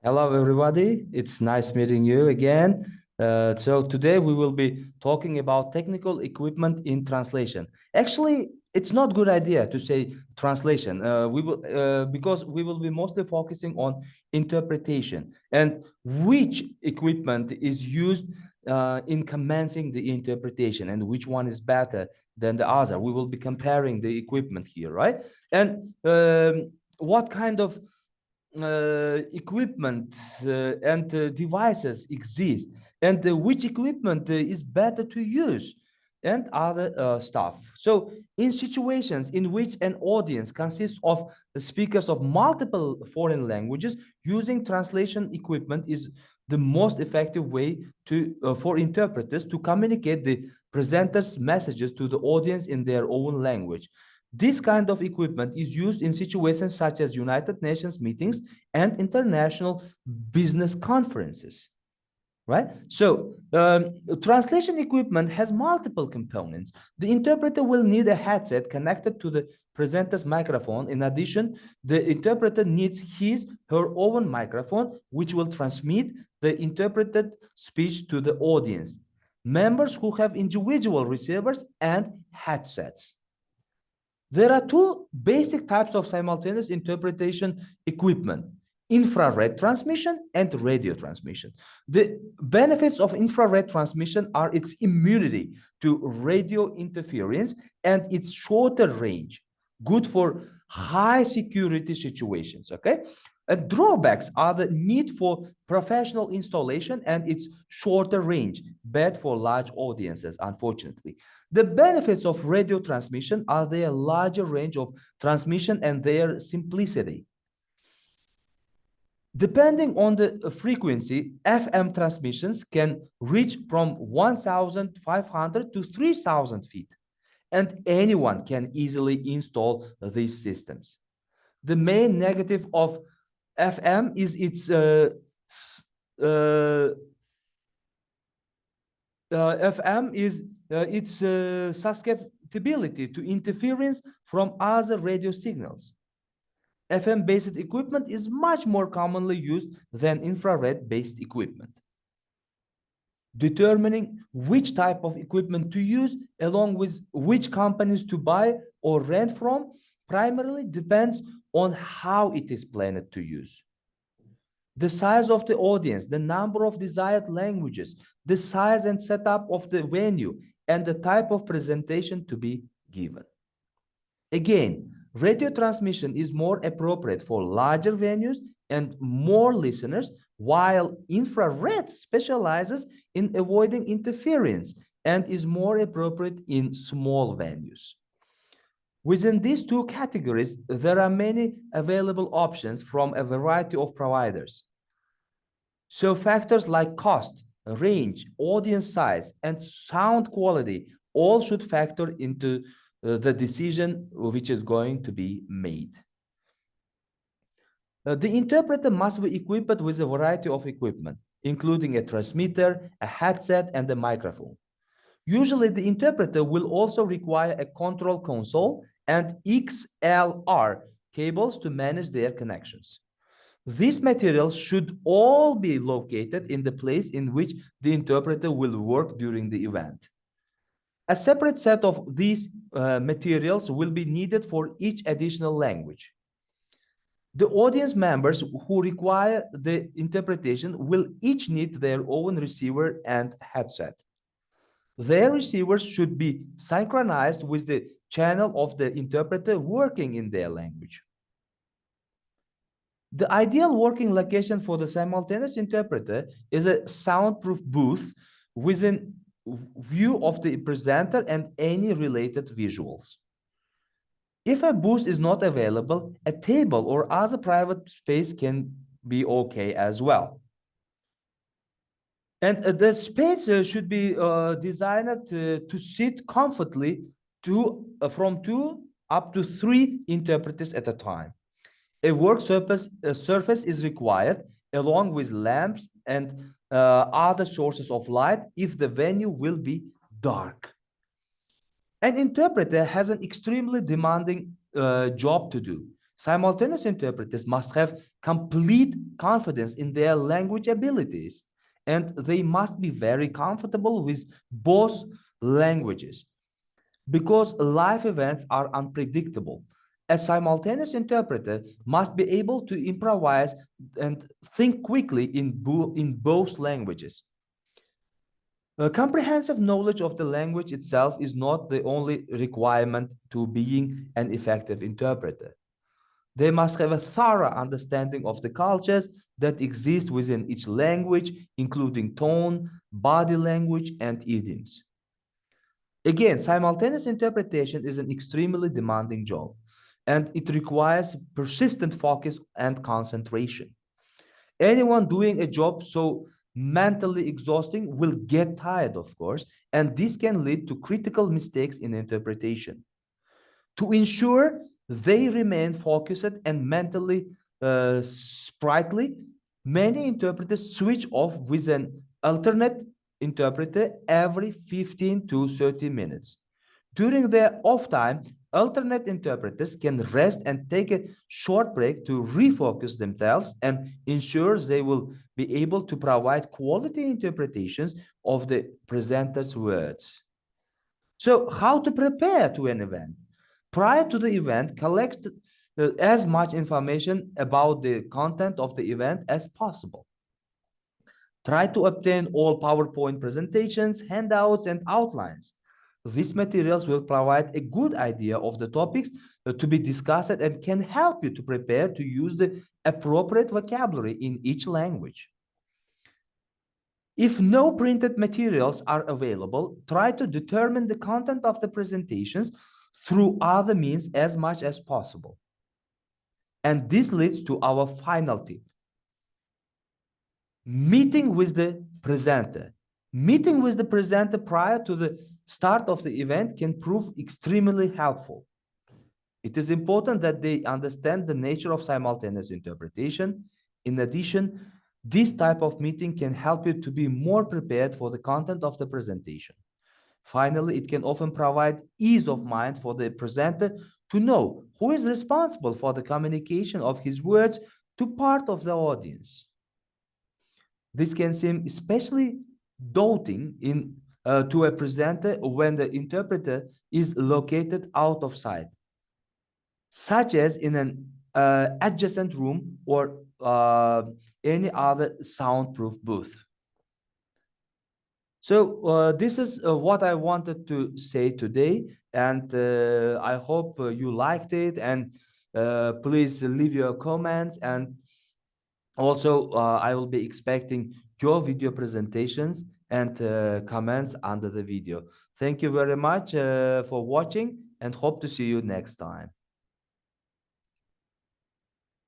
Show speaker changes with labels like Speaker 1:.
Speaker 1: Hello, everybody. It's nice meeting you again. So today we will be talking about technical equipment in translation. Actually, it's not good idea to say translation. We will because we will be mostly focusing on interpretation and which equipment is used in commencing the interpretation and which one is better than the other. We will be comparing the equipment here, right? And what kind of equipment and devices exist and which equipment is better to use and other stuff. So in situations in which an audience consists of speakers of multiple foreign languages, using translation equipment is the most effective way to for interpreters to communicate the presenter's messages to the audience in their own language. This kind of equipment is used in situations such as United Nations meetings and international business conferences, right? So translation equipment has multiple components. The interpreter will need a headset connected to the presenter's microphone. In addition, the interpreter needs her own microphone, which will transmit the interpreted speech to the audience. Members who have individual receivers and headsets. There are two basic types of simultaneous interpretation equipment: infrared transmission and radio transmission. The benefits of infrared transmission are its immunity to radio interference and its shorter range, good for high security situations, okay? Drawbacks are the need for professional installation and its shorter range, bad for large audiences, unfortunately. The benefits of radio transmission are their larger range of transmission and their simplicity. Depending on the frequency, FM transmissions can reach from 1,500 to 3,000 feet, and anyone can easily install these systems. The main negative of FM is its FM is its susceptibility to interference from other radio signals. FM-based equipment is much more commonly used than infrared-based equipment. Determining which type of equipment to use, along with which companies to buy or rent from, primarily depends on how it is planned to use. The size of the audience, the number of desired languages, the size and setup of the venue, and the type of presentation to be given. Again, radio transmission is more appropriate for larger venues and more listeners, while infrared specializes in avoiding interference and is more appropriate in small venues. Within these two categories, there are many available options from a variety of providers. So factors like cost, range, audience size, and sound quality all should factor into the decision which is going to be made. The interpreter must be equipped with a variety of equipment, including a transmitter, a headset, and a microphone. Usually, the interpreter will also require a control console and XLR cables to manage their connections. These materials should all be located in the place in which the interpreter will work during the event. A separate set of these materials will be needed for each additional language. The audience members who require the interpretation will each need their own receiver and headset. Their receivers should be synchronized with the channel of the interpreter working in their language. The ideal working location for the simultaneous interpreter is a soundproof booth within view of the presenter and any related visuals. If a booth is not available, a table or other private space can be okay as well. And the space should be designed to sit comfortably from 2 up to 3 interpreters at a time. A work surface is required along with lamps and other sources of light if the venue will be dark. An interpreter has an extremely demanding job to do. Simultaneous interpreters must have complete confidence in their language abilities, and they must be very comfortable with both languages because life events are unpredictable. A simultaneous interpreter must be able to improvise and think quickly in both languages. A comprehensive knowledge of the language itself is not the only requirement to being an effective interpreter. They must have a thorough understanding of the cultures that exist within each language, including tone, body language, and idioms. Again, simultaneous interpretation is an extremely demanding job, and it requires persistent focus and concentration. Anyone doing a job so mentally exhausting will get tired, of course, and this can lead to critical mistakes in interpretation. To ensure they remain focused and mentally sprightly, many interpreters switch off with an alternate interpreter every 15 to 30 minutes. During their off time, alternate interpreters can rest and take a short break to refocus themselves and ensure they will be able to provide quality interpretations of the presenter's words. So, how to prepare to an event? Prior to the event, collect as much information about the content of the event as possible. Try to obtain all PowerPoint presentations, handouts, and outlines. These materials will provide a good idea of the topics to be discussed and can help you to prepare to use the appropriate vocabulary in each language. If no printed materials are available, try to determine the content of the presentations through other means as much as possible. And this leads to our final tip. Meeting with the presenter. Meeting with the presenter prior to the start of the event can prove extremely helpful. It is important that they understand the nature of simultaneous interpretation. In addition, this type of meeting can help you to be more prepared for the content of the presentation. Finally, it can often provide ease of mind for the presenter to know who is responsible for the communication of his words to part of the audience. This can seem especially daunting to a presenter when the interpreter is located out of sight, such as in an adjacent room or any other soundproof booth. So this is what I wanted to say today, and I hope you liked it, and please leave your comments, and also I will be expecting your video presentations and comments under the video. Thank you very much for watching, and hope to see you next time.